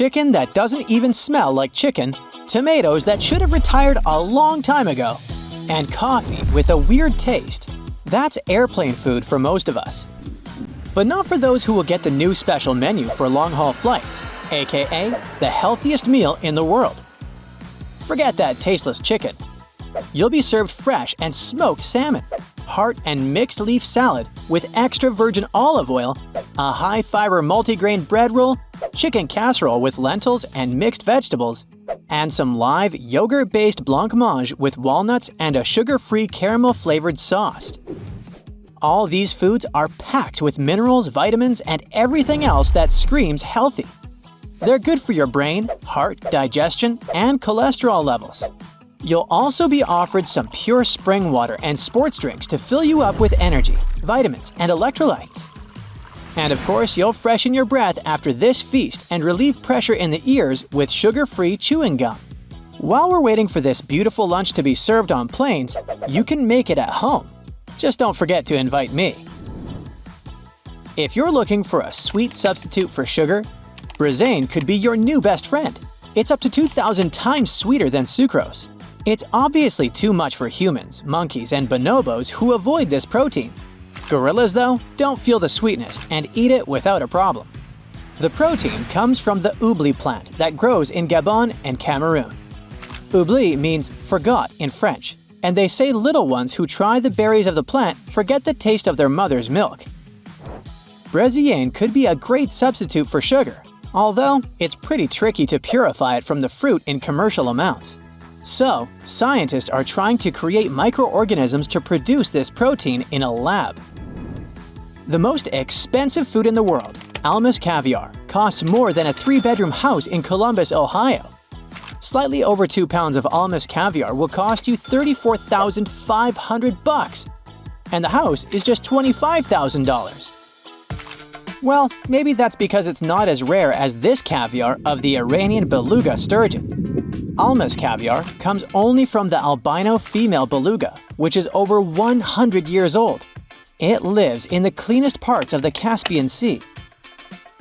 chicken that doesn't even smell like chicken, tomatoes that should have retired a long time ago, and coffee with a weird taste. That's airplane food for most of us. But not for those who will get the new special menu for long-haul flights, aka the healthiest meal in the world. Forget that tasteless chicken. You'll be served fresh and smoked salmon, heart and mixed leaf salad with extra virgin olive oil, a high-fiber multigrain bread roll, chicken casserole with lentils and mixed vegetables, and some live yogurt-based blancmange with walnuts and a sugar-free caramel-flavored sauce. All these foods are packed with minerals, vitamins, and everything else that screams healthy. They're good for your brain, heart, digestion, and cholesterol levels. You'll also be offered some pure spring water and sports drinks to fill you up with energy, vitamins, and electrolytes. And of course, you'll freshen your breath after this feast and relieve pressure in the ears with sugar-free chewing gum. While we're waiting for this beautiful lunch to be served on planes, you can make it at home. Just don't forget to invite me. If you're looking for a sweet substitute for sugar, Brisane could be your new best friend. It's up to 2,000 times sweeter than sucrose. It's obviously too much for humans, monkeys, and bonobos who avoid this protein. Gorillas, though, don't feel the sweetness and eat it without a problem. The protein comes from the oubli plant that grows in Gabon and Cameroon. Oubli means forgot in French, and they say little ones who try the berries of the plant forget the taste of their mother's milk. Brisane could be a great substitute for sugar, although it's pretty tricky to purify it from the fruit in commercial amounts. So, scientists are trying to create microorganisms to produce this protein in a lab. The most expensive food in the world, Almas caviar, costs more than a 3-bedroom house in Columbus, Ohio. Slightly over 2 pounds of Almas caviar will cost you $34,500, and the house is just $25,000. Well, maybe that's because it's not as rare as this caviar of the Iranian beluga sturgeon. Almas caviar comes only from the albino female beluga, which is over 100 years old. It lives in the cleanest parts of the Caspian Sea.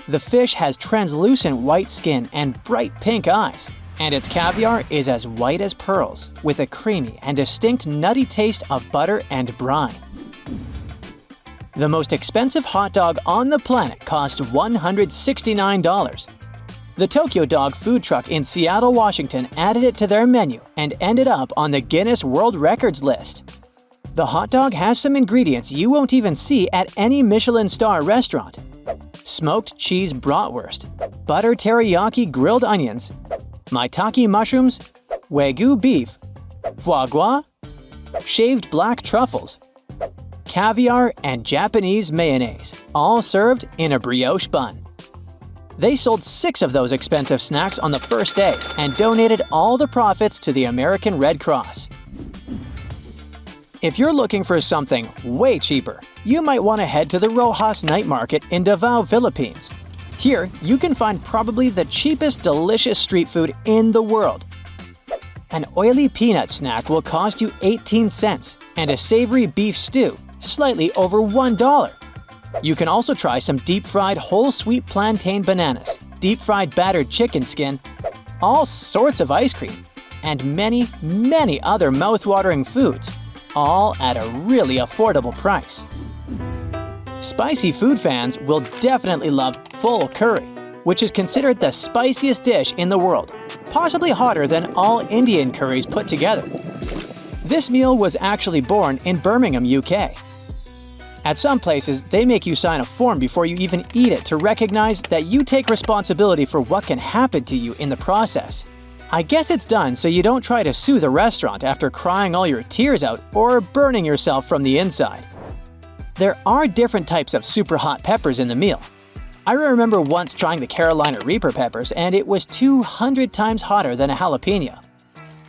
The fish has translucent white skin and bright pink eyes, and its caviar is as white as pearls, with a creamy and distinct nutty taste of butter and brine. The most expensive hot dog on the planet costs $169. The Tokyo Dog food truck in Seattle, Washington added it to their menu and ended up on the Guinness World Records list. The hot dog has some ingredients you won't even see at any Michelin star restaurant. Smoked cheese bratwurst, butter teriyaki grilled onions, maitake mushrooms, wagyu beef, foie gras, shaved black truffles, caviar, and Japanese mayonnaise, all served in a brioche bun. They sold 6 of those expensive snacks on the first day and donated all the profits to the American Red Cross. If you're looking for something way cheaper, you might want to head to the Rojas Night Market in Davao, Philippines. Here, you can find probably the cheapest delicious street food in the world. An oily peanut snack will cost you 18 cents, and a savory beef stew, slightly over $1. You can also try some deep-fried whole sweet plantain bananas, deep-fried battered chicken skin, all sorts of ice cream, and many, many other mouth-watering foods, all at a really affordable price. Spicy food fans will definitely love pho curry, which is considered the spiciest dish in the world, possibly hotter than all Indian curries put together. This meal was actually born in Birmingham, UK. At some places, they make you sign a form before you even eat it to recognize that you take responsibility for what can happen to you in the process. I guess it's done so you don't try to sue the restaurant after crying all your tears out or burning yourself from the inside. There are different types of super hot peppers in the meal. I remember once trying the Carolina Reaper peppers, and it was 200 times hotter than a jalapeno.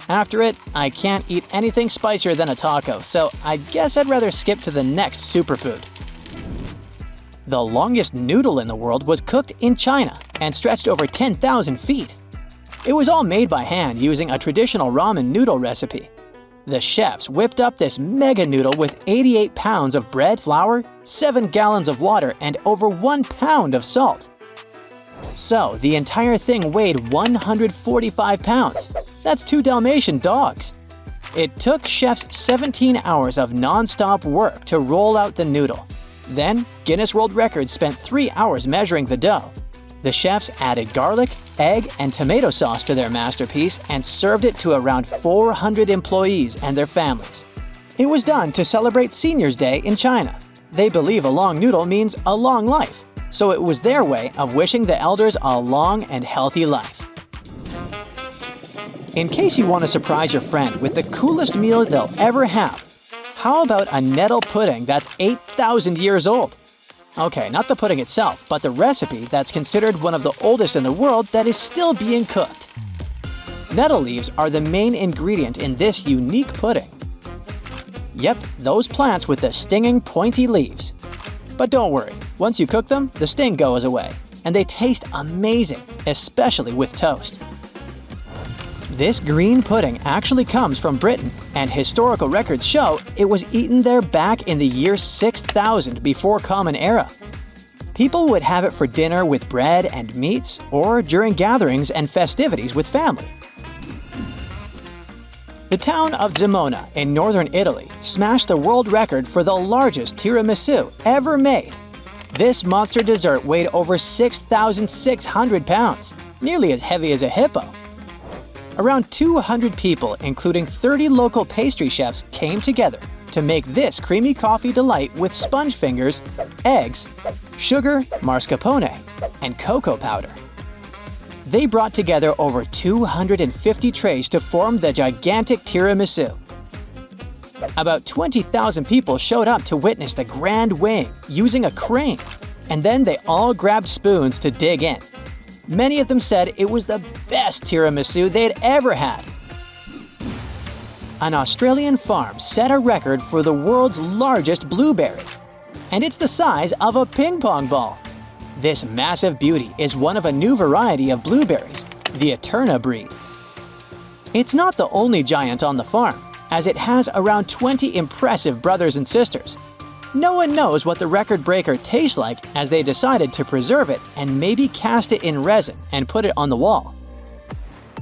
After it, I can't eat anything spicier than a taco, so I guess I'd rather skip to the next superfood. The longest noodle in the world was cooked in China and stretched over 10,000 feet. It was all made by hand using a traditional ramen noodle recipe. The chefs whipped up this mega noodle with 88 pounds of bread flour, 7 gallons of water, and over 1 pound of salt. So, the entire thing weighed 145 pounds. That's 2 Dalmatian dogs. It took chefs 17 hours of non-stop work to roll out the noodle. Then, Guinness World Records spent 3 hours measuring the dough. The chefs added garlic, egg, and tomato sauce to their masterpiece and served it to around 400 employees and their families. It was done to celebrate Seniors' Day in China. They believe a long noodle means a long life, so it was their way of wishing the elders a long and healthy life. In case you want to surprise your friend with the coolest meal they'll ever have, how about a nettle pudding that's 8,000 years old? Okay, not the pudding itself, but the recipe that's considered one of the oldest in the world that is still being cooked. Nettle leaves are the main ingredient in this unique pudding. Yep, those plants with the stinging, pointy leaves. But don't worry, once you cook them, the sting goes away, and they taste amazing, especially with toast. This green pudding actually comes from Britain, and historical records show it was eaten there back in the year 6000 before Common Era. People would have it for dinner with bread and meats, or during gatherings and festivities with family. The town of Gemona in northern Italy smashed the world record for the largest tiramisu ever made. This monster dessert weighed over 6,600 pounds, nearly as heavy as a hippo. Around 200 people, including 30 local pastry chefs, came together to make this creamy coffee delight with sponge fingers, eggs, sugar, mascarpone, and cocoa powder. They brought together over 250 trays to form the gigantic tiramisu. About 20,000 people showed up to witness the grand weighing using a crane, and then they all grabbed spoons to dig in. Many of them said it was the best tiramisu they'd ever had. An Australian farm set a record for the world's largest blueberry, and it's the size of a ping pong ball. This massive beauty is one of a new variety of blueberries, the Eterna breed. It's not the only giant on the farm, as it has around 20 impressive brothers and sisters. No one knows what the record breaker tastes like, as they decided to preserve it and maybe cast it in resin and put it on the wall.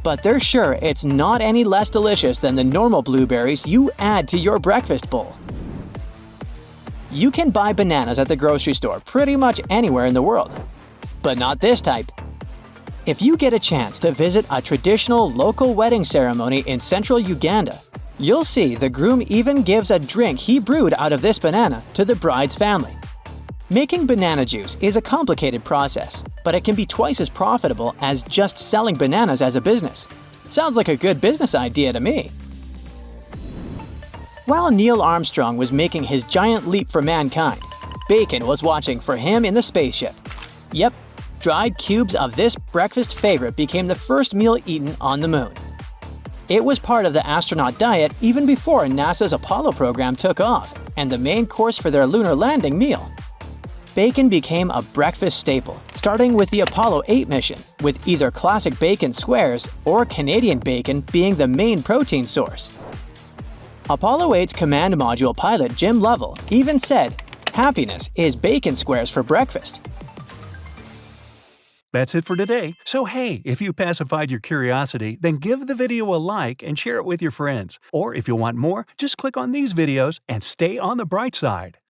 But they're sure it's not any less delicious than the normal blueberries you add to your breakfast bowl. You can buy bananas at the grocery store pretty much anywhere in the world, but not this type. If you get a chance to visit a traditional local wedding ceremony in central Uganda, you'll see the groom even gives a drink he brewed out of this banana to the bride's family. Making banana juice is a complicated process, but it can be twice as profitable as just selling bananas as a business. Sounds like a good business idea to me. While Neil Armstrong was making his giant leap for mankind, Bacon was watching for him in the spaceship. Yep, dried cubes of this breakfast favorite became the first meal eaten on the moon. It was part of the astronaut diet even before NASA's Apollo program took off, and the main course for their lunar landing meal. Bacon became a breakfast staple, starting with the Apollo 8 mission, with either classic bacon squares or Canadian bacon being the main protein source. Apollo 8's command module pilot Jim Lovell even said, "Happiness is bacon squares for breakfast." That's it for today. So hey, if you pacified your curiosity, then give the video a like and share it with your friends. Or if you want more, just click on these videos and stay on the bright side.